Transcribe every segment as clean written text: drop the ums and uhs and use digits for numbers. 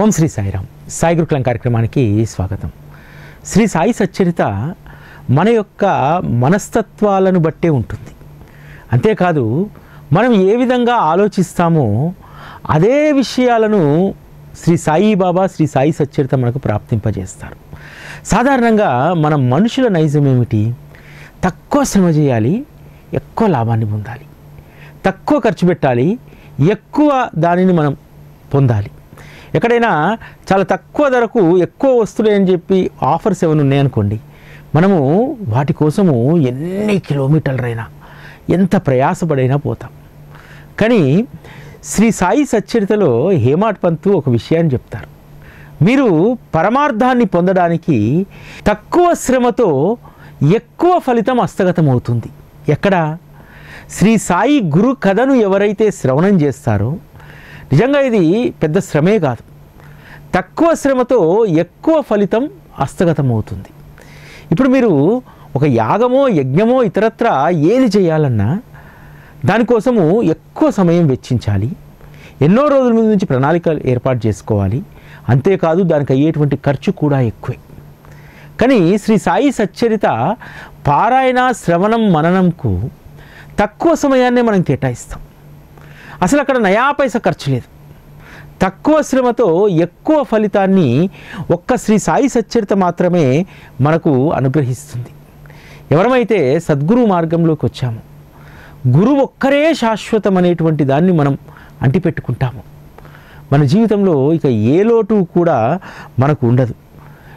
ఓం శ్రీ సాయిరామ్. సాయి గురుకులం కార్యక్రమానికి స్వాగతం. శ్రీ సాయి సచ్చరిత మన యొక్క మనస్తత్వాలను బట్టే ఉంటుంది. అంతేకాదు మనం ఏ విధంగా ఆలోచిస్తామో అదే విషయాలను శ్రీ సాయి బాబా శ్రీ సాయి సచ్చరిత మనకు ప్రాప్తింపజేస్తారు. సాధారణంగా మన మనుషుల నైజం ఏమిటి? తక్కువ శ్రమ చేయాలి, ఎక్కువ లాభాన్ని పొందాలి. తక్కువ ఖర్చు పెట్టాలి, ఎక్కువ దానిని మనం పొందాలి. ఎక్కడైనా చాలా తక్కువ ధరకు ఎక్కువ వస్తువులు అని చెప్పి ఆఫర్స్ ఏమైనా ఉన్నాయనుకోండి, మనము వాటి కోసము ఎన్ని కిలోమీటర్లైనా ఎంత ప్రయాసపడైనా పోతాం. కానీ శ్రీ సాయి సచ్చరితలో హేమాడ్ పంతు ఒక విషయాన్ని చెప్తారు. మీరు పరమార్థాన్ని పొందడానికి తక్కువ శ్రమతో ఎక్కువ ఫలితం హస్తగతం అవుతుంది. ఎక్కడ? శ్రీ సాయి గురు కథను ఎవరైతే శ్రవణం చేస్తారో, నిజంగా ఇది పెద్ద శ్రమే కాదు, తక్కువ శ్రమతో ఎక్కువ ఫలితం హస్తగతం అవుతుంది. ఇప్పుడు మీరు ఒక యాగమో యజ్ఞమో ఇతరత్ర ఏది చేయాలన్నా దానికోసము ఎక్కువ సమయం వెచ్చించాలి, ఎన్నో రోజుల ముందు నుంచి ప్రణాళికలు ఏర్పాటు చేసుకోవాలి. అంతేకాదు దానికి అయ్యేటువంటి ఖర్చు కూడా ఎక్కువే. కానీ శ్రీ సాయి సచ్చరిత పారాయణ శ్రవణం మననంకు తక్కువ సమయాన్నే మనం కేటాయిస్తాం. అసలు అక్కడ నయా పైసా ఖర్చు లేదు. తక్కువ శ్రమతో ఎక్కువ ఫలితాన్ని ఒక్క శ్రీ సాయి సచ్చరిత మాత్రమే మనకు అనుగ్రహిస్తుంది. ఎవరమైతే సద్గురు మార్గంలోకి వచ్చామో, గురువు ఒక్కరే శాశ్వతం అనేటువంటి దాన్ని మనం అంటిపెట్టుకుంటాము, మన జీవితంలో ఇక ఏ లోటు కూడా మనకు ఉండదు.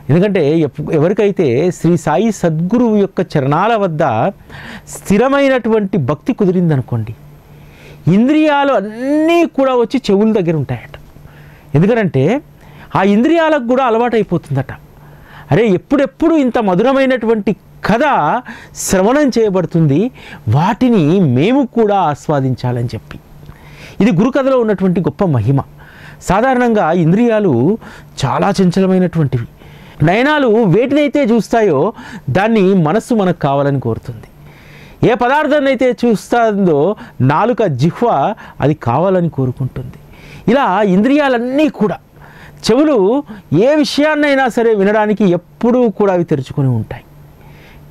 ఎందుకంటే ఎవరికైతే శ్రీ సాయి సద్గురువు యొక్క చరణాల వద్ద స్థిరమైనటువంటి భక్తి కుదిరిందనుకోండి, ఇంద్రియాలు అన్నీ కూడా వచ్చి చెవుల దగ్గర ఉంటాయట. ఎందుకంటే ఆ ఇంద్రియాలకు కూడా అలవాటు అయిపోతుందట. అరే, ఎప్పుడెప్పుడు ఇంత మధురమైనటువంటి కథ శ్రవణం చేయబడుతుంది, వాటిని మేము కూడా ఆస్వాదించాలని చెప్పి. ఇది గురుకథలో ఉన్నటువంటి గొప్ప మహిమ. సాధారణంగా ఇంద్రియాలు చాలా చంచలమైనటువంటివి. నయనాలు వేటినైతే చూస్తాయో దాన్ని మనస్సు మనకు కావాలని కోరుతుంది. ఏ పదార్థాన్ని అయితే చూస్తుందో నాలుక జిహ్వ అది కావాలని కోరుకుంటుంది. ఇలా ఇంద్రియాలన్నీ కూడా, చెవులు ఏ విషయాన్నైనా సరే వినడానికి ఎప్పుడూ కూడా అవి తెరుచుకొని ఉంటాయి.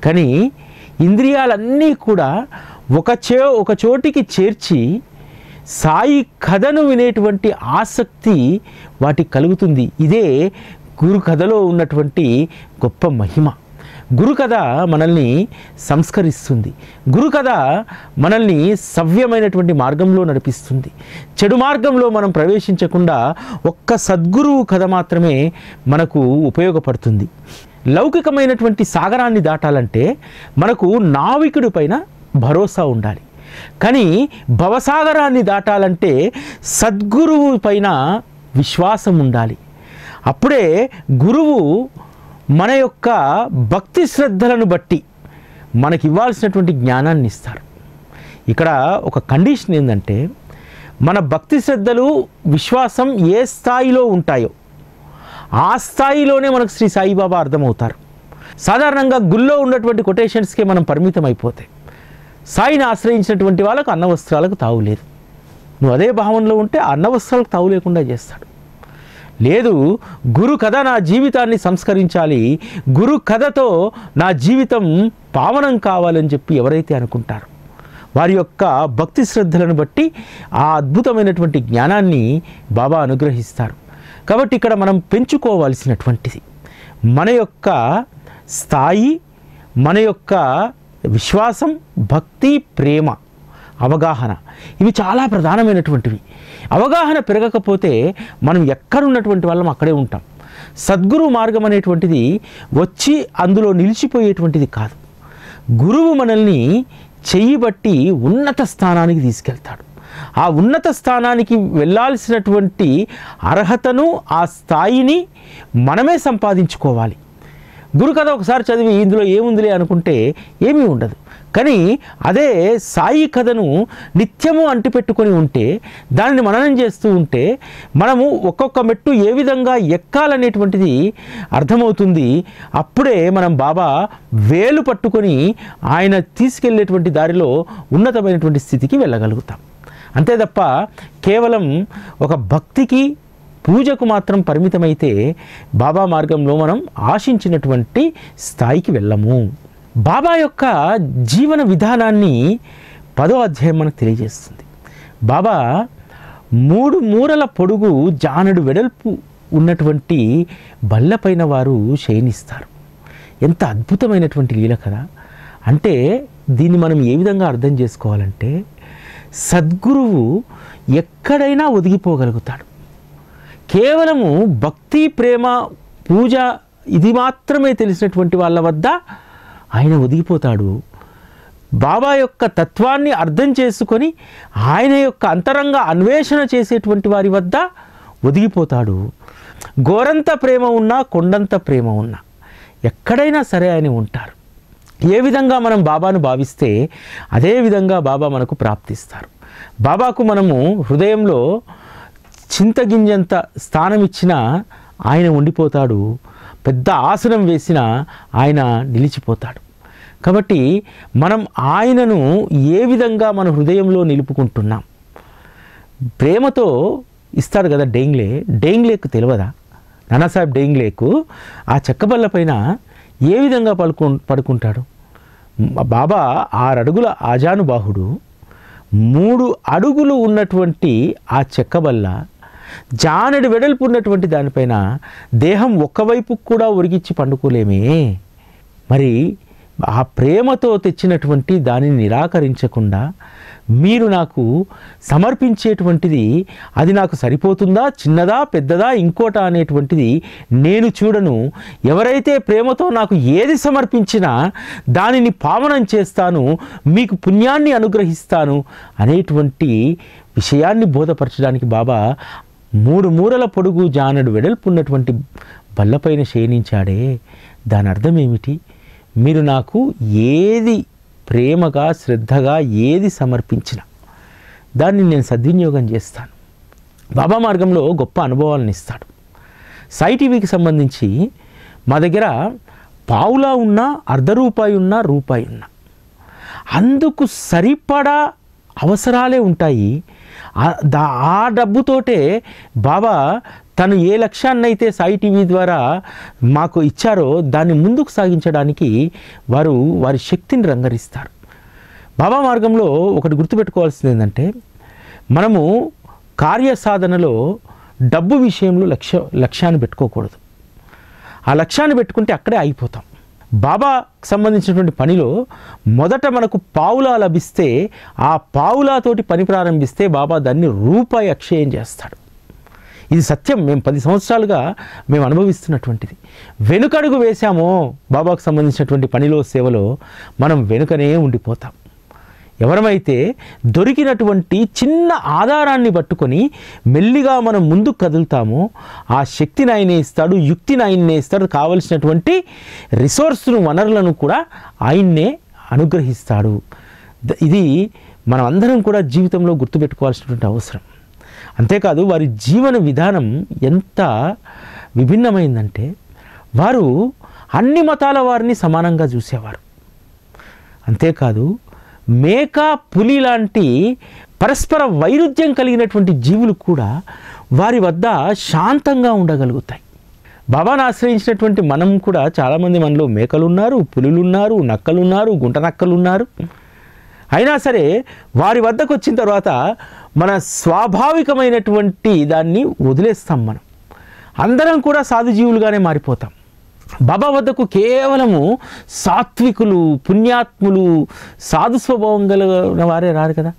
కానీ ఇంద్రియాలన్నీ కూడా ఒక చోటికి చేర్చి సాయి కథను వినేటువంటి ఆసక్తి వాటికి కలుగుతుంది. ఇదే గురు కథలో ఉన్నటువంటి గొప్ప మహిమ. గురుకథ మనల్ని సంస్కరిస్తుంది. గురుకథ మనల్ని సవ్యమైనటువంటి మార్గంలో నడిపిస్తుంది. చెడు మార్గంలో మనం ప్రవేశించకుండా ఒక్క సద్గురువు కథ మాత్రమే మనకు ఉపయోగపడుతుంది. లౌకికమైనటువంటి సాగరాన్ని దాటాలంటే మనకు నావికుడి పైన భరోసా ఉండాలి. కానీ భవసాగరాన్ని దాటాలంటే సద్గురువు పైన విశ్వాసం ఉండాలి. అప్పుడే గురువు మన యొక్క భక్తి శ్రద్ధలను బట్టి మనకి ఇవ్వాల్సినటువంటి జ్ఞానాన్ని ఇస్తారు. ఇక్కడ ఒక కండిషన్ ఏంటంటే, మన భక్తి శ్రద్ధలు విశ్వాసం ఏ స్థాయిలో ఉంటాయో ఆ స్థాయిలోనే మనకు శ్రీ సాయిబాబా అర్థమవుతారు. సాధారణంగా గుళ్ళో ఉన్నటువంటి కొటేషన్స్కే మనం పరిమితం అయిపోతే సాయిని ఆశ్రయించినటువంటి వాళ్ళకు అన్న వస్త్రాలకు తావు లేదు. నువ్వు అదే భావనలో ఉంటే ఆ అన్న వస్త్రాలకు తావు లేకుండా చేస్తాడు. లేదు, గురు కథ నా జీవితాన్ని సంస్కరించాలి, గురు కథతో నా జీవితం పావనం కావాలని చెప్పి ఎవరైతే అనుకుంటారో వారి యొక్క భక్తి శ్రద్ధలను బట్టి ఆ అద్భుతమైనటువంటి జ్ఞానాన్ని బాబా అనుగ్రహిస్తారు. కాబట్టి ఇక్కడ మనం పెంచుకోవాల్సినటువంటిది మన యొక్క స్థాయి, మన యొక్క విశ్వాసం, భక్తి, ప్రేమ, అవగాహన. ఇవి చాలా ప్రధానమైనటువంటివి. అవగాహన పెరగకపోతే మనం ఎక్కడున్నటువంటి వాళ్ళం అక్కడే ఉంటాం. సద్గురు మార్గం అనేటువంటిది వచ్చి అందులో నిలిచిపోయేటువంటిది కాదు. గురువు మనల్ని చెయ్యి బట్టి ఉన్నత స్థానానికి తీసుకెళ్తాడు. ఆ ఉన్నత స్థానానికి వెళ్ళాల్సినటువంటి అర్హతను, ఆ స్థాయిని మనమే సంపాదించుకోవాలి. గురుకథ ఒకసారి చదివి ఇందులో ఏముందిలే అనుకుంటే ఏమీ ఉండదు. కానీ అదే సాయి కథను నిత్యము అంటిపెట్టుకొని ఉంటే, దానిని మననం చేస్తూ ఉంటే, మనము ఒక్కొక్క మెట్టు ఏ విధంగా ఎక్కాలనేటువంటిది అర్థమవుతుంది. అప్పుడే మనం బాబా వేలు పట్టుకొని ఆయన తీసుకెళ్ళేటువంటి దారిలో ఉన్నతమైనటువంటి స్థితికి వెళ్ళగలుగుతాం. అంతే తప్ప కేవలం ఒక భక్తికి పూజకు మాత్రం పరిమితమైతే బాబా మార్గంలో మనం ఆశించినటువంటి స్థాయికి వెళ్ళము. బాబా యొక్క జీవన విధానాన్ని 10వ అధ్యాయం మనకు తెలియజేస్తుంది. బాబా 3 మూరల పొడుగు జానడు వెడల్పు ఉన్నటువంటి బల్లపైన వారు శయనిస్తారు. ఎంత అద్భుతమైనటువంటి లీల కదా. అంటే దీన్ని మనం ఏ విధంగా అర్థం చేసుకోవాలంటే, సద్గురువు ఎక్కడైనా ఒదిగిపోగలుగుతాడు. కేవలము భక్తి, ప్రేమ, పూజ ఇది మాత్రమే తెలిసినటువంటి వాళ్ళ వద్ద ఆయన ఒదిగిపోతాడు. బాబా యొక్క తత్వాన్ని అర్థం చేసుకొని ఆయన యొక్క అంతరంగ అన్వేషణ చేసేటువంటి వారి వద్ద ఒదిగిపోతాడు. గోరంత ప్రేమ ఉన్నా, కొండంత ప్రేమ ఉన్నా, ఎక్కడైనా సరే ఆయన ఉంటారు. ఏ విధంగా మనం బాబాను భావిస్తే అదే విధంగా బాబా మనకు ప్రాప్తిస్తారు. బాబాకు మనము హృదయంలో చింతగింజంత స్థానం ఇచ్చినా ఆయన ఉండిపోతాడు. పెద్ద ఆసనం వేసినా ఆయన నిలిచిపోతాడు. కాబట్టి మనం ఆయనను ఏ విధంగా మన హృదయంలో నిలుపుకుంటున్నాం? ప్రేమతో ఇస్తాడు కదా డేంగ్లేకు తెలియదా? నానాసాహెబ్ డేంగ్లేకు ఆ చెక్కబల్ల పైన ఏ విధంగా పడుకుంటాడు? బాబా 6 అడుగుల ఆజానుబాహుడు, 3 అడుగులు ఉన్నటువంటి ఆ చెక్కబల్ల, జానడి వెడల్పు ఉన్నటువంటి దానిపైన దేహం ఒక్కవైపు కూడా ఒరిగిచ్చి పండుకోలేమే. మరి ఆ ప్రేమతో తెచ్చినటువంటి దానిని నిరాకరించకుండా మీరు నాకు సమర్పించేటువంటిది అది నాకు సరిపోతుందా, చిన్నదా, పెద్దదా, ఇంకోట అనేటువంటిది నేను చూడను. ఎవరైతే ప్రేమతో నాకు ఏది సమర్పించినా దానిని పావనం చేస్తాను, మీకు పుణ్యాన్ని అనుగ్రహిస్తాను అనేటువంటి విషయాన్ని బోధపరచడానికి బాబా 3 మూరల పొడుగు జానడు వెడల్పు ఉన్నటువంటి బల్లపైన శయనించాడే. దాని అర్థం ఏమిటి? మీరు నాకు ఏది ప్రేమగా, శ్రద్ధగా ఏది సమర్పించినా దాన్ని నేను సద్వినియోగం చేస్తాను. బాబా మార్గంలో గొప్ప అనుభవాలను ఇస్తాడు. సాయి టీవీకి సంబంధించి మా దగ్గర పావులా ఉన్నా, ₹1 ఉన్నా, రూపాయి ఉన్నా అందుకు సరిపడా అవసరాలే ఉంటాయి. ఆ డబ్బుతోటే బాబా తను ఏ లక్ష్యాన్నైతే సాయి టీవీ ద్వారా మాకు ఇచ్చారో దాన్ని ముందుకు సాగించడానికి వారు వారి శక్తిని రంగరిస్తారు. బాబా మార్గంలో ఒకటి గుర్తుపెట్టుకోవాల్సింది ఏంటంటే, మనము కార్యసాధనలో డబ్బు విషయంలో లక్ష్యాన్ని పెట్టుకోకూడదు. ఆ లక్ష్యాన్ని పెట్టుకుంటే అక్కడే ఆగిపోతాం. బాబాకు సంబంధించినటువంటి పనిలో మొదట మనకు పావులా లభిస్తే ఆ పావులాతోటి పని ప్రారంభిస్తే బాబా దాన్ని రూపాయి అక్షయం చేస్తాడు. ఇది సత్యం. మేము 10 సంవత్సరాలుగా మేము అనుభవిస్తున్నటువంటిది. వెనుకడుగు వేశామో బాబాకు సంబంధించినటువంటి పనిలో, సేవలో మనం వెనుకనే ఉండిపోతాం. ఎవరమైతే దొరికినటువంటి చిన్న ఆధారాన్ని పట్టుకొని మెల్లిగా మనం ముందుకు కదులుతామో ఆ శక్తిని ఆయనే ఇస్తాడు, యుక్తిని ఆయన్నే ఇస్తాడు, కావలసినటువంటి రిసోర్స్ను, వనరులను కూడా ఆయన్నే అనుగ్రహిస్తాడు. ఇది మనం అందరం కూడా జీవితంలో గుర్తుపెట్టుకోవాల్సినటువంటి అవసరం. అంతేకాదు వారి జీవన విధానం ఎంత విభిన్నమైందంటే, వారు అన్ని మతాల వారిని సమానంగా చూసేవారు. అంతేకాదు మేక, పులి లాంటి పరస్పర వైరుధ్యం కలిగినటువంటి జీవులు కూడా వారి వద్ద శాంతంగా ఉండగలుగుతాయి. బాబాను ఆశ్రయించినటువంటి మనం కూడా చాలామంది మనలో మేకలున్నారు, పులులున్నారు, నక్కలున్నారు, గుంట నక్కలున్నారు. అయినా సరే వారి వద్దకు వచ్చిన తర్వాత మన స్వాభావికమైనటువంటి దాన్ని వదిలేస్తాం. మనం అందరం కూడా సాధుజీవులుగానే మారిపోతాం. బాబా వద్దకు కేవలము సాత్వికులు, పుణ్యాత్ములు, సాధు స్వభావం కలిగిన వారే రారు కదా.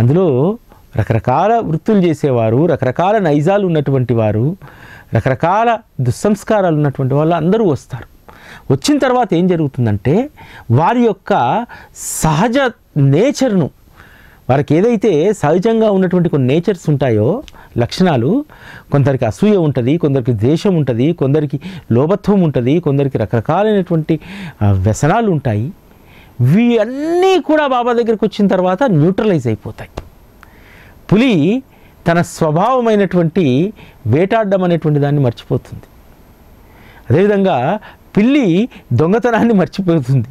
అందులో రకరకాల వృత్తులు చేసేవారు, రకరకాల నైజాలు ఉన్నటువంటి వారు, రకరకాల దుస్సంస్కారాలు ఉన్నటువంటి వాళ్ళు అందరూ వస్తారు. వచ్చిన తర్వాత ఏం జరుగుతుందంటే, వారి యొక్క సహజ నేచర్ను, వారికి ఏదైతే సహజంగా ఉన్నటువంటి కొన్ని నేచర్స్ ఉంటాయో, లక్షణాలు, కొందరికి అసూయ ఉంటుంది, కొందరికి ద్వేషం ఉంటుంది, కొందరికి లోభత్వం ఉంటుంది, కొందరికి రకరకాలైనటువంటి వ్యసనాలు ఉంటాయి. ఇవన్నీ కూడా బాబా దగ్గరికి వచ్చిన తర్వాత న్యూట్రలైజ్ అయిపోతాయి. పులి తన స్వభావమైనటువంటి వేటాడడం అనేటువంటి దాన్ని మర్చిపోతుంది. అదేవిధంగా పిల్లి దొంగతనాన్ని మర్చిపోతుంది.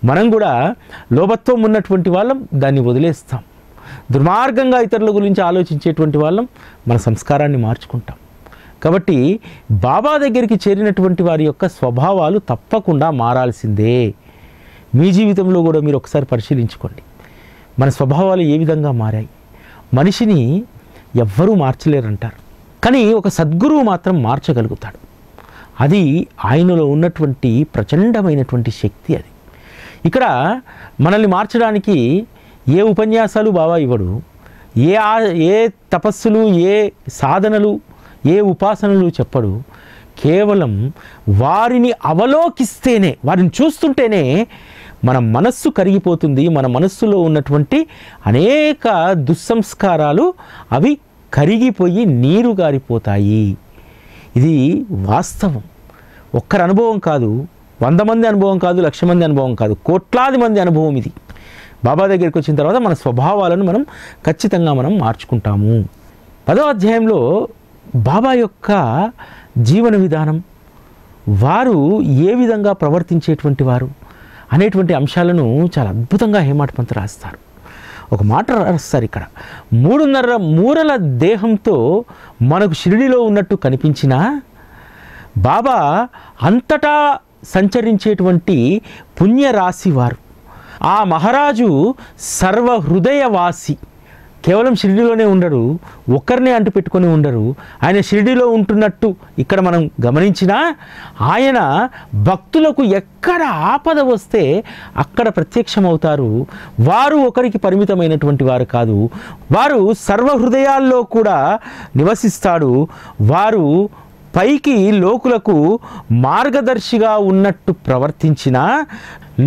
మనం కూడా లోభత్వం ఉన్నటువంటి వాళ్ళం దాన్ని వదిలేస్తాం. దుర్మార్గంగా ఇతరుల గురించి ఆలోచించేటువంటి వాళ్ళం మన సంస్కారాన్ని మార్చుకుంటాం. కాబట్టి బాబా దగ్గరికి చేరినటువంటి వారి యొక్క స్వభావాలు తప్పకుండా మారాల్సిందే. మీ జీవితంలో కూడా మీరు ఒకసారి పరిశీలించుకోండి, మన స్వభావాలు ఏ విధంగా మారాయి. మనిషిని ఎవ్వరూ మార్చలేరంటారు, కానీ ఒక సద్గురువు మాత్రం మార్చగలుగుతాడు. అది ఆయనలో ఉన్నటువంటి ప్రచండమైనటువంటి శక్తి. అది ఇక్కడ మనల్ని మార్చడానికి ఏ ఉపన్యాసాలు బాబా ఇవ్వడు, ఏ తపస్సులు, ఏ సాధనలు, ఏ ఉపాసనలు చెప్పడు. కేవలం వారిని అవలోకిస్తేనే, వారిని చూస్తుంటేనే మన మనస్సు కరిగిపోతుంది. మన మనస్సులో ఉన్నటువంటి అనేక దుస్సంస్కారాలు అవి కరిగిపోయి నీరు గారిపోతాయి. ఇది వాస్తవం. ఒక్కరి అనుభవం కాదు, 100 మంది అనుభవం కాదు, 1,00,000 మంది అనుభవం కాదు, కోట్లాది మంది అనుభవం ఇది. బాబా దగ్గరికి వచ్చిన తర్వాత మన స్వభావాలను మనం ఖచ్చితంగా మార్చుకుంటాము. 10వ అధ్యాయంలో బాబా యొక్క జీవన విధానం, వారు ఏ విధంగా ప్రవర్తించేటువంటి వారు అనేటువంటి అంశాలను చాలా అద్భుతంగా హేమాడ్ పంత్ రాస్తారు. ఒక మాట రాస్తారు ఇక్కడ, 3.5 మూరల దేహంతో మనకు షిరిడిలో ఉన్నట్టు కనిపించినా బాబా అంతటా సంచరించేటువంటి పుణ్యరాశి వారు. ఆ మహారాజు సర్వహృదయవాసి, కేవలం షిరిడిలోనే ఉండరు, ఒక్కరినే అంటు పెట్టుకొని ఉండరు. ఆయన షిరిడిలో ఉంటున్నట్టు ఇక్కడ మనం గమనించినా ఆయన భక్తులకు ఎక్కడ ఆపద వస్తే అక్కడ ప్రత్యక్షమవుతారు. వారు ఒకరికి పరిమితమైనటువంటి వారు కాదు, వారు సర్వహృదయాల్లో కూడా నివసిస్తాడు. వారు పైకి లోకులకు మార్గదర్శిగా ఉన్నట్టు ప్రవర్తించినా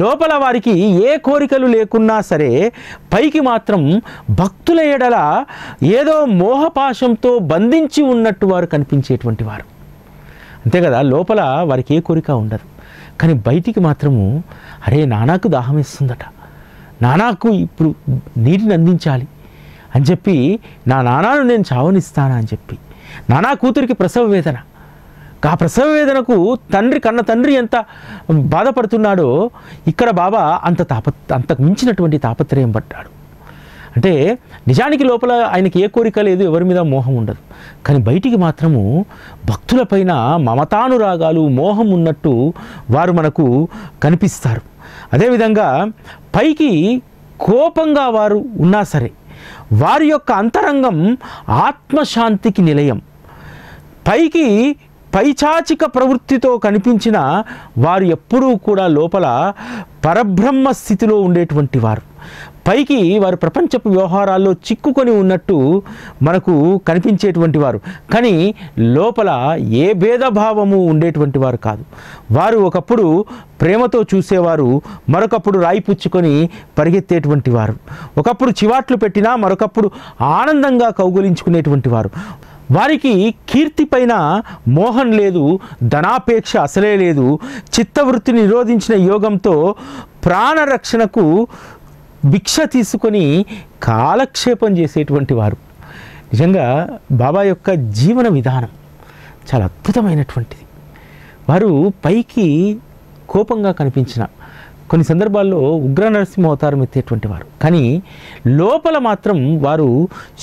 లోపల వారికి ఏ కోరికలు లేకున్నా సరే పైకి మాత్రం భక్తుల ఎడల ఏదో మోహపాశంతో బంధించి ఉన్నట్టు వారు కనిపించేటువంటి వారు. అంతే కదా, లోపల వారికి ఏ కోరిక ఉండదు, కానీ బయటికి మాత్రము అరే నానాకు దాహం వేస్తుందట, నానాకు ఇప్పుడు నీటిని అందించాలి అని చెప్పి, నా నానాను నేను చావనిస్తానా అని చెప్పి, నానా కూతురికి ప్రసవ వేదన, ఆ ప్రసవ వేదనకు కన్న తండ్రి ఎంత బాధపడుతున్నాడో ఇక్కడ బాబా అంతకు మించినటువంటి తాపత్రయం పడ్డాడు. అంటే నిజానికి లోపల ఆయనకి ఏ కోరిక లేదు, ఎవరి మీద మోహం ఉండదు, కానీ బయటికి మాత్రము భక్తులపైన మమతానురాగాలు, మోహం ఉన్నట్టు వారు మనకు కనిపిస్తారు. అదేవిధంగా పైకి కోపంగా వారు ఉన్నా సరే వారి యొక్క అంతరంగం ఆత్మశాంతికి నిలయం. పైకి పైచాచిక ప్రవృత్తితో కనిపించిన వారు ఎప్పుడూ కూడా లోపల పరబ్రహ్మ స్థితిలో ఉండేటువంటి వారు. పైకి వారు ప్రపంచపు వ్యవహారాల్లో చిక్కుకొని ఉన్నట్టు మనకు కనిపించేటువంటి వారు, కానీ లోపల ఏ భేదభావము ఉండేటువంటి వారు కాదు. వారు ఒకప్పుడు ప్రేమతో చూసేవారు, మరొకప్పుడు రాయి పుచ్చుకొని పరిగెత్తేటువంటి వారు, ఒకప్పుడు చివాట్లు పెట్టినా మరొకప్పుడు ఆనందంగా కౌగులించుకునేటువంటి వారు. వారికి కీర్తి పైన మోహం లేదు, ధనాపేక్ష అసలే లేదు. చిత్తవృత్తిని నిరోధించిన యోగంతో ప్రాణరక్షణకు భిక్ష తీసుకొని కాలక్షేపం చేసేటువంటి వారు. నిజంగా బాబా యొక్క జీవన విధానం చాలా అద్భుతమైనటువంటిది. వారు పైకి కోపంగా కనిపించిన కొన్ని సందర్భాల్లో ఉగ్ర నరసింహ అవతారం ఎత్తేటువంటి వారు, కానీ లోపల మాత్రం వారు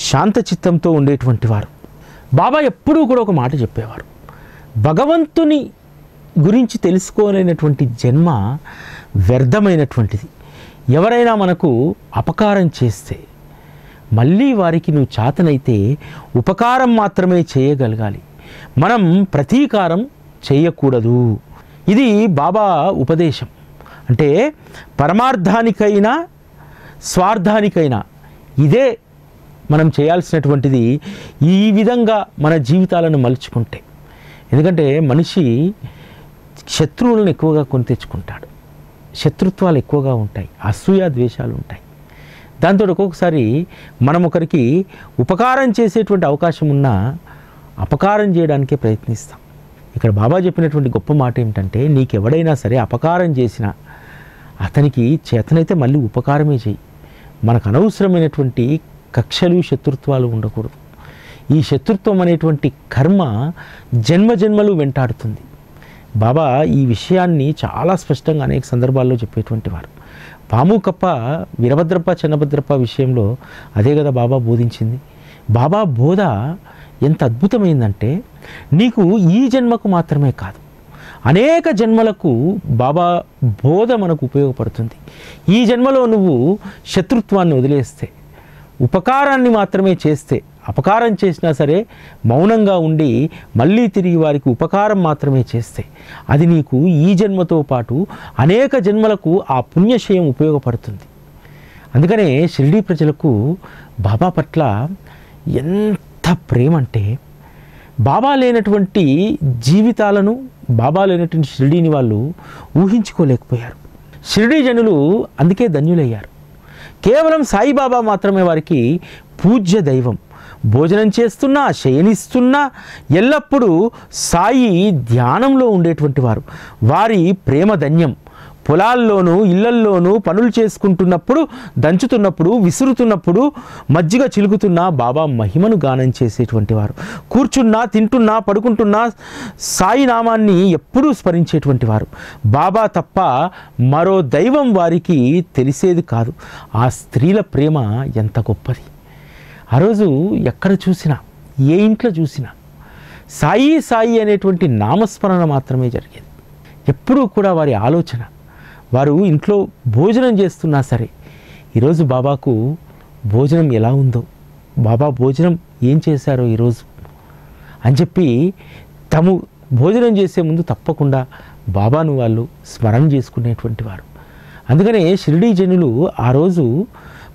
శాంతచిత్తంతో ఉండేటువంటి వారు. బాబా ఎప్పుడూ కూడా ఒక మాట చెప్పేవారు, భగవంతుని గురించి తెలుసుకోలేనటువంటి జన్మ వ్యర్థమైనటువంటిది. ఎవరైనా మనకు అపకారం చేస్తే మళ్ళీ వారికి నువ్వు చేతనైతే ఉపకారం మాత్రమే చేయగలగాలి, మనం ప్రతీకారం చేయకూడదు. ఇది బాబా ఉపదేశం. అంటే పరమార్థానికైనా స్వార్థానికైనా ఇదే మనం చేయాల్సినటువంటిది. ఈ విధంగా మన జీవితాలను మలుచుకుంటే, ఎందుకంటే మనిషి శత్రువులను ఎక్కువగా కొని తెచ్చుకుంటాడు, శత్రుత్వాలు ఎక్కువగా ఉంటాయి, అసూయ ద్వేషాలు ఉంటాయి. దాంతో ఒక్కొక్కసారి మనం ఒకరికి ఉపకారం చేసేటువంటి అవకాశం ఉన్నా అపకారం చేయడానికే ప్రయత్నిస్తాం. ఇక్కడ బాబా చెప్పినటువంటి గొప్ప మాట ఏమిటంటే, నీకెవడైనా సరే అపకారం చేసినా అతనికి చేతనైతే మళ్ళీ ఉపకారమే చేయి. మనకు అనవసరమైనటువంటి కక్షలు శత్రుత్వాలు ఉండకూడదు. ఈ శత్రుత్వం అనేటువంటి కర్మ జన్మజన్మలు వెంటాడుతుంది. బాబా ఈ విషయాన్ని చాలా స్పష్టంగా అనేక సందర్భాల్లో చెప్పేటువంటి వారు. పాము కప్ప వీరభద్రప్ప చెన్నభద్రప్ప విషయంలో అదే కదా బాబా బోధించింది. బాబా బోధ ఎంత అద్భుతమైందంటే నీకు ఈ జన్మకు మాత్రమే కాదు, అనేక జన్మలకు బాబా బోధ మనకు ఉపయోగపడుతుంది. ఈ జన్మలో నువ్వు శత్రుత్వాన్ని వదిలేస్తే, ఉపకారాన్ని మాత్రమే చేస్తే, అపకారం చేసినా సరే మౌనంగా ఉండి మళ్ళీ తిరిగి వారికి ఉపకారం మాత్రమే చేస్తే, అది నీకు ఈ జన్మతో పాటు అనేక జన్మలకు ఆ పుణ్యశయం ఉపయోగపడుతుంది. అందుకనే షిరిడీ ప్రజలకు బాబా పట్ల ఎంత ప్రేమ అంటే, బాబా లేనటువంటి జీవితాలను, బాబా లేనటువంటి షిరిడీని వాళ్ళు ఊహించుకోలేకపోయారు. షిరిడీ జనులు అందుకే ధన్యులయ్యారు. కేవలం సాయిబాబా మాత్రమే వారికి పూజ్య దైవం. భోజనం చేస్తున్నా, శయనిస్తున్నా ఎల్లప్పుడూ సాయి ధ్యానంలో ఉండేటువంటి వారు. వారి ప్రేమ ధన్యం. పొలాల్లోనూ ఇళ్లల్లోనూ పనులు చేసుకుంటున్నప్పుడు, దంచుతున్నప్పుడు, విసురుతున్నప్పుడు, మజ్జిగ చిలుకుతున్నా బాబా మహిమను గానం చేసేటువంటి వారు. కూర్చున్నా, తింటున్నా, పడుకుంటున్నా సాయి నామాన్ని ఎప్పుడూ స్మరించేటువంటి వారు. బాబా తప్ప మరో దైవం వారికి తెలిసేది కాదు. ఆ స్త్రీల ప్రేమ ఎంత గొప్పది. ఆ రోజు ఎక్కడ చూసినా, ఏ ఇంట్లో చూసినా సాయి సాయి అనేటువంటి నామస్మరణ మాత్రమే జరిగేది. ఎప్పుడూ కూడా వారి ఆలోచన, వారు ఇంట్లో భోజనం చేస్తున్నా సరే ఈరోజు బాబాకు భోజనం ఎలా ఉందో, బాబా భోజనం ఏం చేశారో ఈరోజు అని చెప్పి తాము భోజనం చేసే ముందు తప్పకుండా బాబాను వాళ్ళు స్మరణ చేసుకునేటువంటి వారు. అందుకనే షిరిడీ జనులు ఆ రోజు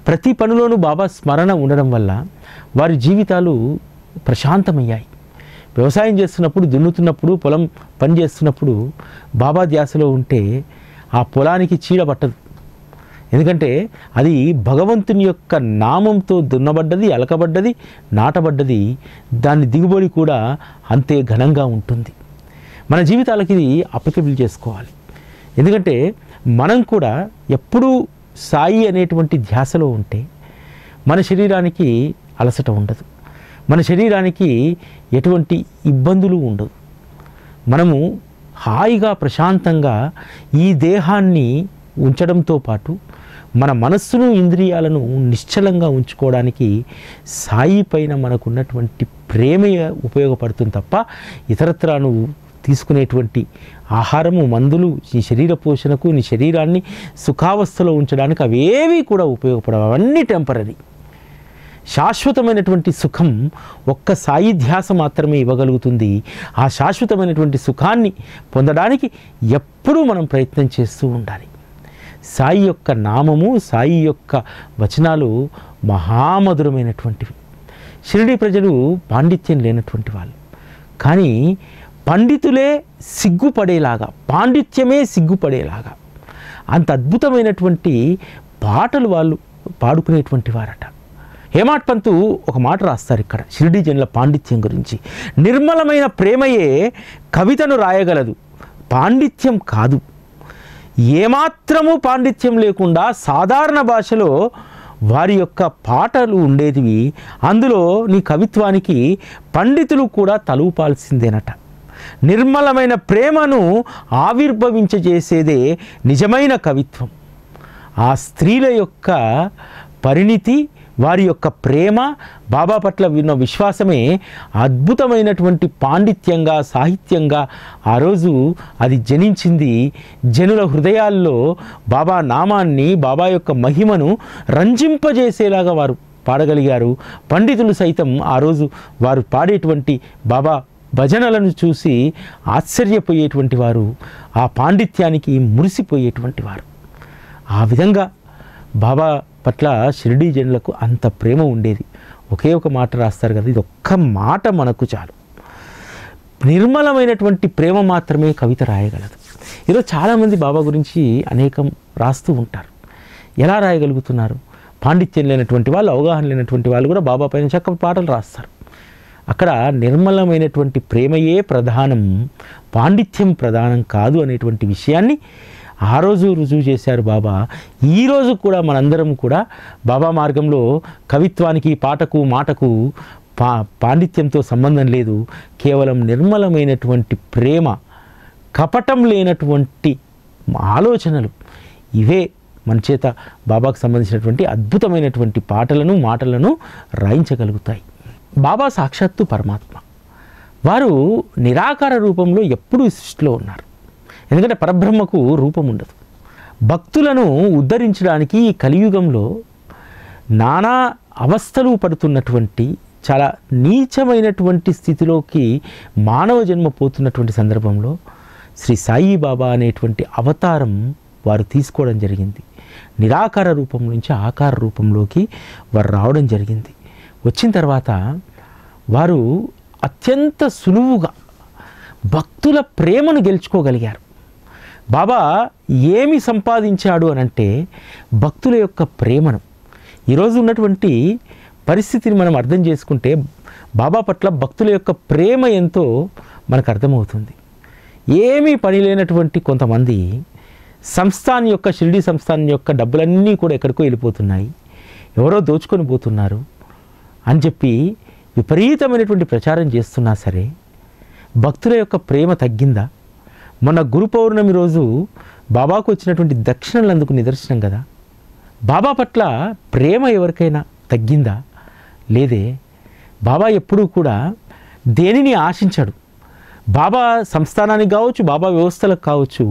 ప్రతి పనిలోనూ బాబా స్మరణ ఉండడం వల్ల వారి జీవితాలు ప్రశాంతమయ్యాయి. వ్యవసాయం చేస్తున్నప్పుడు, దున్నుతున్నప్పుడు, పొలం పని చేస్తున్నప్పుడు బాబా ధ్యాసలో ఉంటే ఆ పొలానికి చీడ పట్టదు. ఎందుకంటే అది భగవంతుని యొక్క నామంతో దున్నబడ్డది, అలకబడ్డది, నాటబడ్డది. దాని దిగుబడి కూడా అంతే ఘనంగా ఉంటుంది. మన జీవితాలకి ఇది అప్లికబుల్ చేసుకోవాలి. ఎందుకంటే మనం కూడా ఎప్పుడూ సాయి అనేటువంటి ధ్యాసలో ఉంటే మన శరీరానికి అలసట ఉండదు, మన శరీరానికి ఎటువంటి ఇబ్బందులు ఉండవు. మనము హాయిగా ప్రశాంతంగా ఈ దేహాన్ని ఉంచడంతో పాటు మన మనస్సును, ఇంద్రియాలను నిశ్చలంగా ఉంచుకోవడానికి సాయి పైన మనకున్నటువంటి ప్రేమే ఉపయోగపడుతుంది తప్ప ఇతరత్రా నువ్వు తీసుకునేటువంటి ఆహారము, మందులు నీ శరీర పోషణకు, నీ శరీరాన్ని సుఖావస్థలో ఉంచడానికి అవేవి కూడా ఉపయోగపడవు. అవన్నీ టెంపరరీ. శాశ్వతమైనటువంటి సుఖం ఒక్క సాయి ధ్యాస మాత్రమే ఇవ్వగలుగుతుంది. ఆ శాశ్వతమైనటువంటి సుఖాన్ని పొందడానికి ఎప్పుడూ మనం ప్రయత్నం చేస్తూ ఉండాలి. సాయి యొక్క నామము, సాయి యొక్క వచనాలు మహామధురమైనటువంటివి. షిరిడీ ప్రజలు పాండిత్యం లేనటువంటి వాళ్ళు, కానీ పండితులే సిగ్గుపడేలాగా, పాండిత్యమే సిగ్గుపడేలాగా అంత అద్భుతమైనటువంటి పాటలు వాళ్ళు పాడుకునేటువంటి వారట. హేమాడ్ పంతు ఒక మాట రాస్తారు ఇక్కడ షిరిడీ జనుల పాండిత్యం గురించి. నిర్మలమైన ప్రేమయే కవితను రాయగలదు, పాండిత్యం కాదు. ఏమాత్రము పాండిత్యం లేకుండా సాధారణ భాషలో వారి యొక్క పాటలు ఉండేటివి. అందులో నీ కవిత్వానికి పండితులు కూడా తలూపాల్సిందేనట. నిర్మలమైన ప్రేమను ఆవిర్భవించజేసేదే నిజమైన కవిత్వం. ఆ స్త్రీల యొక్క పరిణితి, వారి యొక్క ప్రేమ, బాబా పట్ల ఉన్న విశ్వాసమే అద్భుతమైనటువంటి పాండిత్యంగా, సాహిత్యంగా ఆ రోజు అది జనించింది. జనుల హృదయాల్లో బాబా నామాన్ని, బాబా యొక్క మహిమను రంజింపజేసేలాగా వారు పాడగలిగారు. పండితులు సైతం ఆ రోజు వారు పాడేటువంటి బాబా భజనలను చూసి ఆశ్చర్యపోయేటువంటి వారు, ఆ పాండిత్యానికి మురిసిపోయేటువంటి వారు. ఆ విధంగా బాబా పట్ల షిరిడీ జనులకు అంత ప్రేమ ఉండేది. ఒకే ఒక మాట రాస్తారు కదా, ఇది ఒక్క మాట మనకు చాలు. నిర్మలమైనటువంటి ప్రేమ మాత్రమే కవిత రాయగలదు. ఈరోజు చాలామంది బాబా గురించి అనేకం రాస్తూ ఉంటారు. ఎలా రాయగలుగుతున్నారు? పాండిత్యం లేనటువంటి వాళ్ళు, అవగాహన లేనటువంటి వాళ్ళు కూడా బాబా పైన చక్కటి పాటలు రాస్తారు. అక్కడ నిర్మలమైనటువంటి ప్రేమయే ప్రధానం, పాండిత్యం ప్రధానం కాదు అనేటువంటి విషయాన్ని ఆ రోజు రుజువు చేశారు బాబా. ఈరోజు కూడా మనందరం కూడా బాబా మార్గంలో కవిత్వానికి, పాటకు, మాటకు, పాండిత్యంతో సంబంధం లేదు. కేవలం నిర్మలమైనటువంటి ప్రేమ, కపటం లేనటువంటి ఆలోచనలు, ఇవే మన చేత బాబాకు సంబంధించినటువంటి అద్భుతమైనటువంటి పాటలను, మాటలను రాయించగలుగుతాయి. బాబా సాక్షాత్తు పరమాత్మ. వారు నిరాకార రూపంలో ఎప్పుడూ సృష్టిలో ఉన్నారు. ఎందుకంటే పరబ్రహ్మకు రూపం ఉండదు. భక్తులను ఉద్ధరించడానికి ఈ కలియుగంలో నానా అవస్థలు పడుతున్నటువంటి, చాలా నీచమైనటువంటి స్థితిలోకి మానవ జన్మ పోతున్నటువంటి సందర్భంలో శ్రీ సాయిబాబా అనేటువంటి అవతారం వారు తీసుకోవడం జరిగింది. నిరాకార రూపం నుంచి ఆకార రూపంలోకి వారు రావడం జరిగింది. వచ్చిన తర్వాత వారు అత్యంత సులువుగా భక్తుల ప్రేమను గెలుచుకోగలిగారు. బాబా ఏమి సంపాదించాడు అనంటే భక్తుల యొక్క ప్రేమను. ఈరోజు ఉన్నటువంటి పరిస్థితిని మనం అర్థం చేసుకుంటే బాబా పట్ల భక్తుల యొక్క ప్రేమ ఎంతో మనకు అర్థమవుతుంది. ఏమీ పని లేనటువంటి కొంతమంది సంస్థాన్ యొక్క, షిరిడి సంస్థాన్ యొక్క డబ్బులన్నీ కూడా ఎక్కడికో వెళ్ళిపోతున్నాయి, ఎవరో దోచుకొని పోతున్నారు అని చెప్పి విపరీతమైనటువంటి ప్రచారం చేస్తున్నా సరే భక్తుల యొక్క ప్రేమ తగ్గిందా? మొన్న గురు పౌర్ణమి రోజు బాబాకు వచ్చినటువంటి దక్షిణలు అందుకు నిదర్శనం కదా. బాబా పట్ల ప్రేమ ఎవరికైనా తగ్గిందా? లేదే. బాబా ఎప్పుడూ కూడా దేనిని ఆశించాడు. బాబా సంస్థానానికి కావచ్చు, బాబా వ్యవస్థలకు కావచ్చు,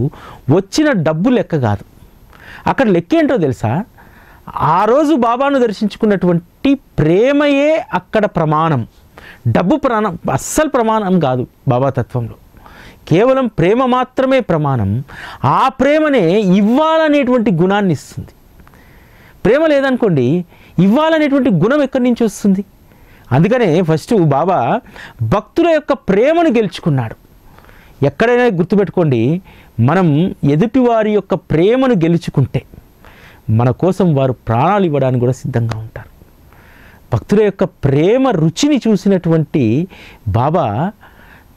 వచ్చిన డబ్బు లెక్క కాదు. అక్కడ లెక్క ఏంటో తెలుసా? ఆ రోజు బాబాను దర్శించుకున్నటువంటి ప్రేమయే అక్కడ ప్రమాణం. డబ్బు ప్రమాణం అస్సలు ప్రమాణం కాదు. బాబా తత్వంలో కేవలం ప్రేమ మాత్రమే ప్రమాణం. ఆ ప్రేమనే ఇవ్వాలనేటువంటి గుణాన్ని ఇస్తుంది. ప్రేమ లేదనుకోండి, ఇవ్వాలనేటువంటి గుణం ఎక్కడి నుంచి వస్తుంది? అందుకనే ఫస్ట్ బాబా భక్తుల యొక్క ప్రేమను గెలుచుకున్నాడు. ఎక్కడైనా గుర్తుపెట్టుకోండి, మనం ఎదుటివారి యొక్క ప్రేమను గెలుచుకుంటే మన కోసం వారు ప్రాణాలు ఇవ్వడానికి కూడా సిద్ధంగా ఉంటారు. భక్తుల యొక్క ప్రేమ రుచిని చూసినటువంటి బాబా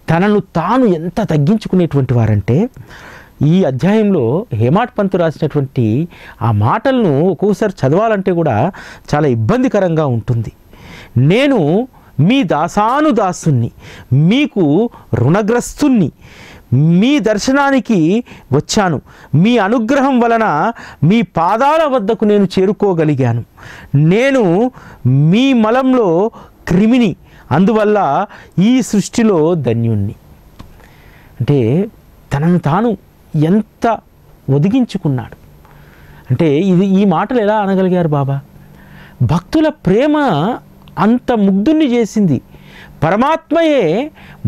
తనను తాను ఎంత తగ్గించుకునేటువంటి వారంటే, ఈ అధ్యాయంలో హేమాడ్ పంతు రాసినటువంటి ఆ మాటలను ఒక్కొక్కసారి చదవాలంటే కూడా చాలా ఇబ్బందికరంగా ఉంటుంది. నేను మీ దాసానుదాసుని, మీకు రుణగ్రస్తుని, మీ దర్శనానికి వచ్చాను. మీ అనుగ్రహం వలన మీ పాదాల వద్దకు నేను చేరుకోగలిగాను. నేను మీ మలంలో క్రిమిని, అందువల్ల ఈ సృష్టిలో ధన్యుణ్ణి. అంటే తనను తాను ఎంత ఒదిగించుకున్నాడు అంటే ఈ మాటలు ఎలా అనగలిగారు బాబా? భక్తుల ప్రేమ అంత ముగ్ధుణ్ణి చేసింది. పరమాత్మయే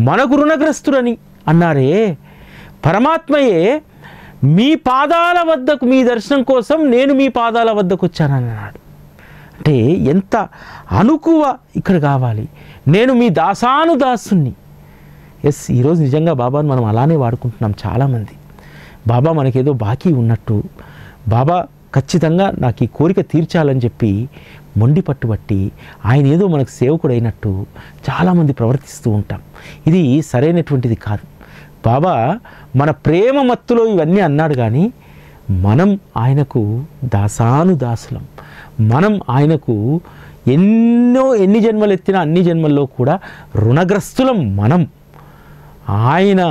మనకు రుణగ్రస్తుడని అన్నారే, పరమాత్మయే మీ పాదాల వద్దకు, మీ దర్శనం కోసం నేను మీ పాదాల వద్దకు వచ్చానని అన్నాడు. అంటే ఎంత అనుకువ ఇక్కడ కావాలి. నేను మీ దాసానుదాసుని. ఎస్, ఈరోజు నిజంగా బాబాను మనం అలానే వాడుకుంటున్నాం చాలామంది. బాబా మనకేదో బాకీ ఉన్నట్టు, బాబా ఖచ్చితంగా నాకు ఈ కోరిక తీర్చాలని చెప్పి మొండి పట్టుబట్టి ఆయన ఏదో మనకు సేవకుడు అయినట్టు చాలామంది ప్రవర్తిస్తూ ఉంటాం. ఇది సరైనటువంటిది కాదు. బాబా మన ప్రేమ మత్తులో ఇవన్నీ అన్నాడు, కానీ మనం ఆయనకు దాసానుదాసులం. మనం ఆయనకు ఎన్ని జన్మలు ఎత్తినా అన్ని జన్మల్లో కూడా రుణగ్రస్తులం మనం. ఆయన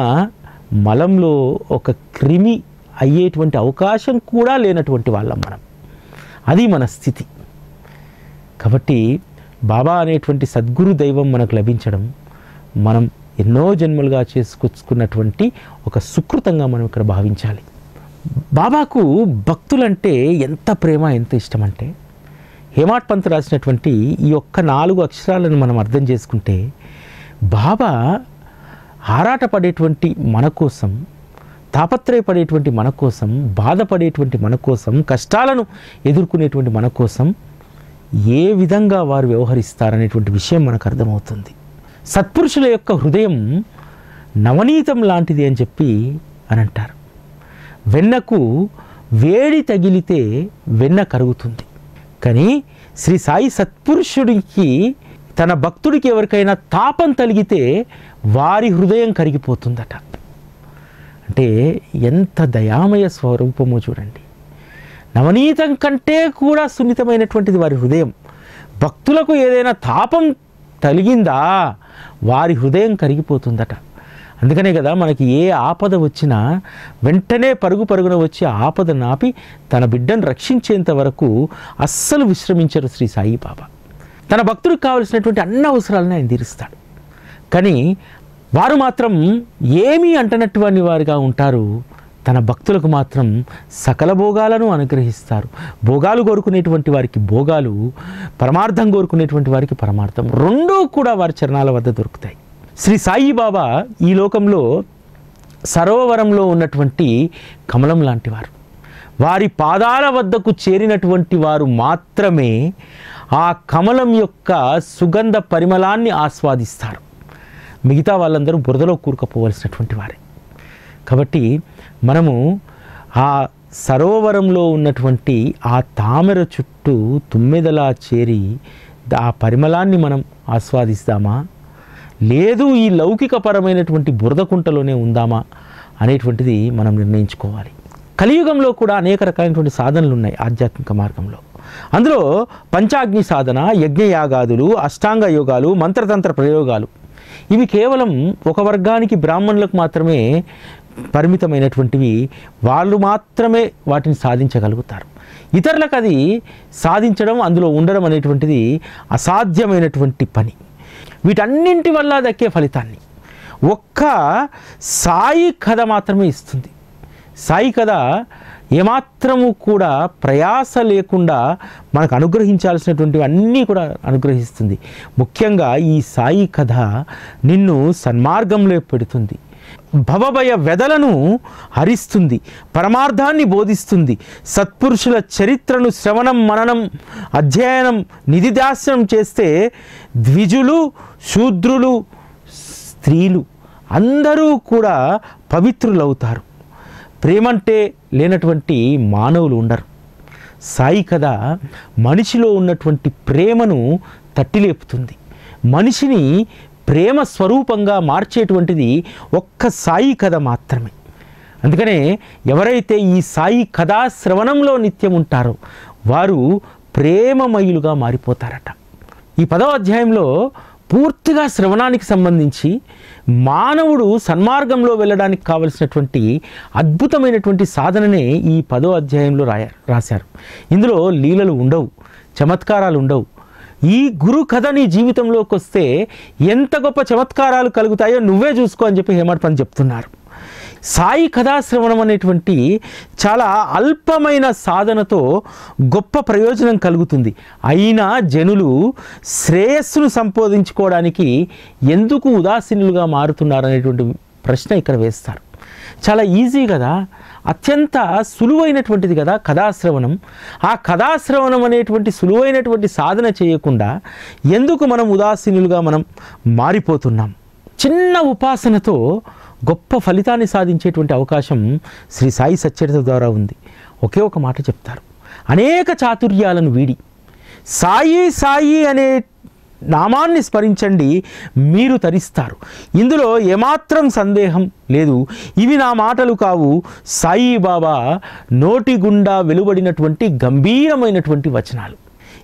మలంలో ఒక క్రిమి అయ్యేటువంటి అవకాశం కూడా లేనటువంటి వాళ్ళం మనం. అది మన స్థితి. కాబట్టి బాబా అనేటువంటి సద్గురు దైవం మనకు లభించడం మనం ఎన్నో జన్మలుగా చేసుకొచ్చుకున్నటువంటి ఒక సుకృతంగా మనం ఇక్కడ భావించాలి. బాబాకు భక్తులంటే ఎంత ప్రేమ, ఎంత ఇష్టం అంటే హేమాడ్ పంత్ రాసినటువంటి ఈ ఒక్క 4 అక్షరాలను మనం అర్థం చేసుకుంటే బాబా ఆరాటపడేటువంటి మన కోసం, తాపత్రయపడేటువంటి మన కోసం, బాధపడేటువంటి మన కోసం, కష్టాలను ఎదుర్కొనేటువంటి మన కోసం ఏ విధంగా వారు వ్యవహరిస్తారనేటువంటి విషయం మనకు అర్థమవుతుంది. సత్పురుషుల యొక్క హృదయం నవనీతం లాంటిది అని చెప్పి అని అంటారు. వెన్నకు వేడి తగిలితే వెన్న కరుగుతుంది, కానీ శ్రీ సాయి సత్పురుషుడికి, తన భక్తుడికి ఎవరికైనా తాపం తలిగితే వారి హృదయం కరిగిపోతుందట. అంటే ఎంత దయామయ స్వరూపమో చూడండి. నవనీతం కంటే కూడా సున్నితమైనటువంటిది వారి హృదయం. భక్తులకు ఏదైనా తాపం తలిగిందా వారి హృదయం కరిగిపోతుందట. అందుకనే కదా మనకి ఏ ఆపద వచ్చినా వెంటనే పరుగున వచ్చి ఆపద నాపి తన బిడ్డను రక్షించేంత వరకు అస్సలు విశ్రమించరు శ్రీ సాయిబాబా. తన భక్తుడికి కావలసినటువంటి అన్ని అవసరాలను ఆయన తీరుస్తాడు. కానీ వారు మాత్రం ఏమీ అంటనటువంటి వారిగా ఉంటారు. తన భక్తులకు మాత్రం సకల భోగాలను అనుగ్రహిస్తారు. భోగాలు కోరుకునేటువంటి వారికి భోగాలు, పరమార్థం కోరుకునేటువంటి వారికి పరమార్థం, రెండూ కూడా వారి చరణాల వద్ద దొరుకుతాయి. శ్రీ సాయిబాబా ఈ లోకంలో సరోవరంలో ఉన్నటువంటి కమలం లాంటి వారు. వారి పాదాల వద్దకు చేరినటువంటి వారు మాత్రమే ఆ కమలం యొక్క సుగంధ పరిమళాన్ని ఆస్వాదిస్తారు. మిగతా వాళ్ళందరూ బురదలో కూరుకుపోవలసినటువంటి వారే. కాబట్టి మనము ఆ సరోవరంలో ఉన్నటువంటి ఆ తామర చుట్టూ తుమ్మెదలా చేరి ఆ పరిమళాన్ని మనం ఆస్వాదిస్తామా, లేదు ఈ లౌకికపరమైనటువంటి బురద కుంటలోనే ఉందామా అనేటువంటిది మనం నిర్ణయించుకోవాలి. కలియుగంలో కూడా అనేక రకాలైనటువంటి సాధనలు ఉన్నాయి ఆధ్యాత్మిక మార్గంలో. అందులో పంచాగ్ని సాధన, యజ్ఞయాగాదులు, అష్టాంగ యోగాలు, మంత్రతంత్ర ప్రయోగాలు, ఇవి కేవలం ఒక వర్గానికి, బ్రాహ్మణులకు మాత్రమే పరిమితమైనటువంటివి. వాళ్ళు మాత్రమే వాటిని సాధించగలుగుతారు. ఇతరులకు అది సాధించడం, అందులో ఉండడం అనేటువంటిది అసాధ్యమైనటువంటి పని. వీటన్నింటి వల్ల దక్కే ఫలితాన్ని ఒక్క సాయి కథ మాత్రమే ఇస్తుంది. సాయి కథ ఏమాత్రము కూడా ప్రయాస లేకుండా మనకు అనుగ్రహించాల్సినటువంటివి అన్నీ కూడా అనుగ్రహిస్తుంది. ముఖ్యంగా ఈ సాయి కథ నిన్ను సన్మార్గంలో పెడుతుంది, భవభయ వెదలను హరిస్తుంది, పరమార్థాన్ని బోధిస్తుంది. సత్పురుషుల చరిత్రను శ్రవణం, మననం, అధ్యయనం, నిధిధ్యాసనం చేస్తే ద్విజులు, శూద్రులు, స్త్రీలు అందరూ కూడా పవిత్రులవుతారు. ప్రేమంటే లేనటువంటి మానవులు ఉండరు. సాయి కథ మనిషిలో ఉన్నటువంటి ప్రేమను తట్టిలేపుతుంది. మనిషిని ప్రేమ స్వరూపంగా మార్చేటువంటిది ఒక్క సాయి కథ మాత్రమే. అందుకనే ఎవరైతే ఈ సాయి కథా శ్రవణంలో నిత్యం ఉంటారో వారు ప్రేమమయులుగా మారిపోతారట. ఈ 10వ అధ్యాయంలో పూర్తిగా శ్రవణానికి సంబంధించి మానవుడు సన్మార్గంలో వెళ్ళడానికి కావలసినటువంటి అద్భుతమైనటువంటి సాధననే ఈ 10వ అధ్యాయంలో రాశారు. ఇందులో లీలలు ఉండవు, చమత్కారాలు ఉండవు. ఈ గురు కథ నీ జీవితంలోకి వస్తే ఎంత గొప్ప చమత్కారాలు కలుగుతాయో నువ్వే చూసుకో అని చెప్పి హేమడ్ పంత్ చెప్తున్నారు. సాయి కథాశ్రవణం అనేటువంటి చాలా అల్పమైన సాధనతో గొప్ప ప్రయోజనం కలుగుతుంది. అయినా జనులు శ్రేయస్సును సంపాదించుకోవడానికి ఎందుకు ఉదాసీనులుగా మారుతున్నారు అనేటువంటి ప్రశ్న ఇక్కడ వేస్తారు. చాలా ఈజీ కదా, అత్యంత సులువైనటువంటిది కదా కథాశ్రవణం. ఆ కథాశ్రవణం అనేటువంటి సులువైనటువంటి సాధన చేయకుండా ఎందుకు మనం ఉదాసీనులుగా మనం మారిపోతున్నాం? చిన్న ఉపాసనతో గొప్ప ఫలితాన్ని సాధించేటువంటి అవకాశం శ్రీ సాయి సచ్చరిత ద్వారా ఉంది. ఒకే ఒక మాట చెప్తారు, అనేక చాతుర్యాలను వీడి సాయి సాయి అనే నామాన్ని స్మరించండి, మీరు తరిస్తారు. ఇందులో ఏమాత్రం సందేహం లేదు. ఇవి నా మాటలు కావు, సాయిబాబా నోటి గుండా వెలువడినటువంటి గంభీరమైనటువంటి వచనాలు.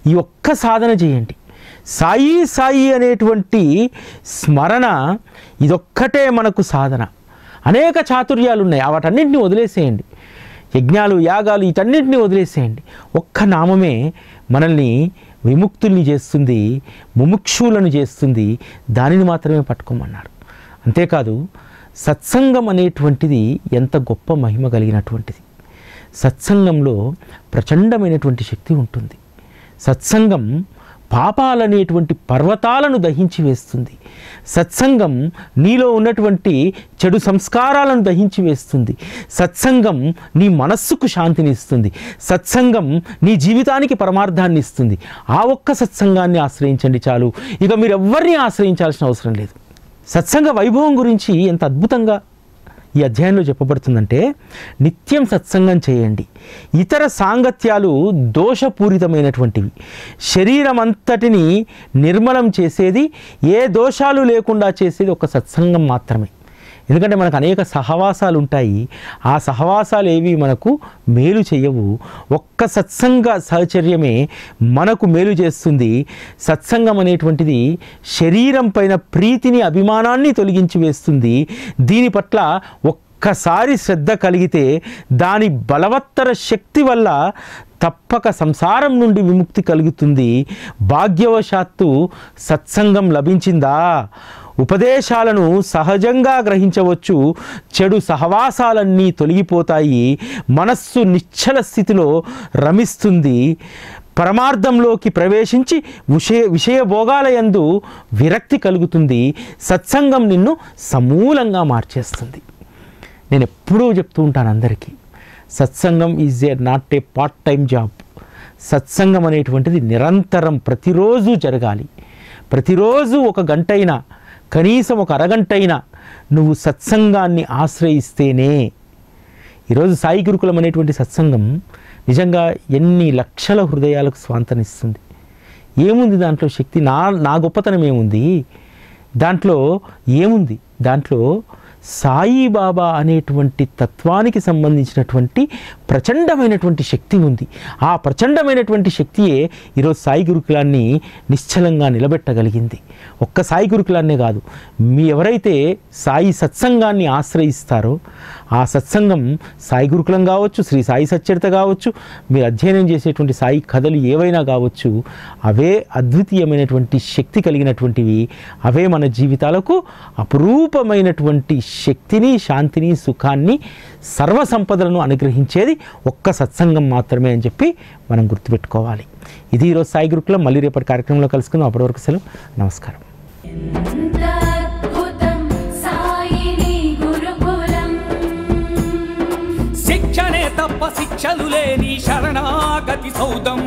ఈ ఒక్క సాధన చేయండి. సాయి సాయి అనేటువంటి స్మరణ ఇదొక్కటే మనకు సాధన. అనేక చాతుర్యాలు ఉన్నాయి, వాటన్నింటినీ వదిలేసేయండి. యజ్ఞాలు, యాగాలు, వీటన్నింటినీ వదిలేసేయండి. ఒక్క నామమే మనల్ని విముక్తుల్ని చేస్తుంది, ముముక్షులను చేస్తుంది. దానిని మాత్రమే పట్టుకోమన్నారు. అంతేకాదు సత్సంగం అనేటువంటిది ఎంత గొప్ప మహిమ కలిగినటువంటిది. సత్సంగంలో ప్రచండమైనటువంటి శక్తి ఉంటుంది. సత్సంగం పాపాలనేటువంటి పర్వతాలను దహించి వేస్తుంది. సత్సంగం నీలో ఉన్నటువంటి చెడు సంస్కారాలను దహించి వేస్తుంది. సత్సంగం నీ మనస్సుకు శాంతిని ఇస్తుంది. సత్సంగం నీ జీవితానికి పరమార్థాన్ని ఇస్తుంది. ఆ ఒక్క సత్సంగాన్ని ఆశ్రయించండి చాలు. ఇక మీరు ఎవ్వరిని ఆశ్రయించాల్సిన అవసరం లేదు. సత్సంగ వైభవం గురించి ఎంత అద్భుతంగా ఈ అధ్యాయంలో చెప్పబడుతుందంటే, నిత్యం సత్సంగం చేయండి. ఇతర సాంగత్యాలు దోషపూరితమైనటువంటివి. శరీరం అంతటిని నిర్మలం చేసేది, ఏ దోషాలు లేకుండా చేసేది ఒక సత్సంగం మాత్రమే. ఎందుకంటే మనకు అనేక సహవాసాలు ఉంటాయి. ఆ సహవాసాలు ఏవి మనకు మేలు చేయవు. ఒక్క సత్సంగ సహచర్యమే మనకు మేలు చేస్తుంది. సత్సంగం అనేటువంటిది శరీరం పైన ప్రీతిని, అభిమానాన్ని తొలగించి వేస్తుంది. దీని పట్ల ఒక్క ఒక్కసారి శ్రద్ధ కలిగితే దాని బలవత్తర శక్తి వల్ల తప్పక సంసారం నుండి విముక్తి కలుగుతుంది. భాగ్యవశాత్తు సత్సంగం లభించిందా, ఉపదేశాలను సహజంగా గ్రహించవచ్చు. చెడు సహవాసాలన్నీ తొలగిపోతాయి. మనస్సు నిశ్చల స్థితిలో రమిస్తుంది. పరమార్థంలోకి ప్రవేశించి విషయభోగాలయందు విరక్తి కలుగుతుంది. సత్సంగం నిన్ను సమూలంగా మార్చేస్తుంది. నేను ఎప్పుడూ చెప్తూ ఉంటాను అందరికీ, సత్సంగం is not a part time job. సత్సంగం అనేటువంటిది నిరంతరం ప్రతిరోజు జరగాలి. ప్రతిరోజు 1 గంటైనా, కనీసం 1 అరగంటైనా నువ్వు సత్సంగాన్ని ఆశ్రయిస్తేనే. ఈరోజు సాయి గురుకులం అనేటువంటి సత్సంగం నిజంగా ఎన్ని లక్షల హృదయాలకు స్వాంతనిస్తుంది. ఏముంది దాంట్లో శక్తి? నా గొప్పతనం ఏముంది దాంట్లో? ఏముంది దాంట్లో? సాయిబాబా అనేటువంటి తత్వానికి సంబంధించినటువంటి ప్రచండమైనటువంటి శక్తి ఉంది. ఆ ప్రచండమైనటువంటి శక్తియే ఈరోజు సాయి గురుకులాన్ని నిశ్చలంగా నిలబెట్టగలిగింది. ఒక్క సాయి గురుకులాన్నే కాదు, మీ ఎవరైతే సాయి సత్సంగాన్ని ఆశ్రయిస్తారో ఆ సత్సంగం సాయి గురుకులం కావచ్చు, శ్రీ సాయి సచ్చరిత కావచ్చు, మీరు అధ్యయనం చేసేటువంటి సాయి కథలు ఏవైనా కావచ్చు, అవే అద్వితీయమైనటువంటి శక్తి కలిగినటువంటివి. అవే మన జీవితాలకు అపురూపమైనటువంటి శక్తిని, శాంతిని, సుఖాన్ని, సర్వసంపదలను అనుగ్రహించేది ఒక్క సత్సంగం మాత్రమే అని చెప్పి మనం గుర్తుపెట్టుకోవాలి. ఇది ఈరోజు సాయి గురుకులం. మళ్ళీ రేపటి కార్యక్రమంలో కలుసుకుందాం. అప్పటి వరకు సెలవు. నమస్కారం. శిక్షణే తప్ప శిక్షలు లేని శరణాగతి సౌదం.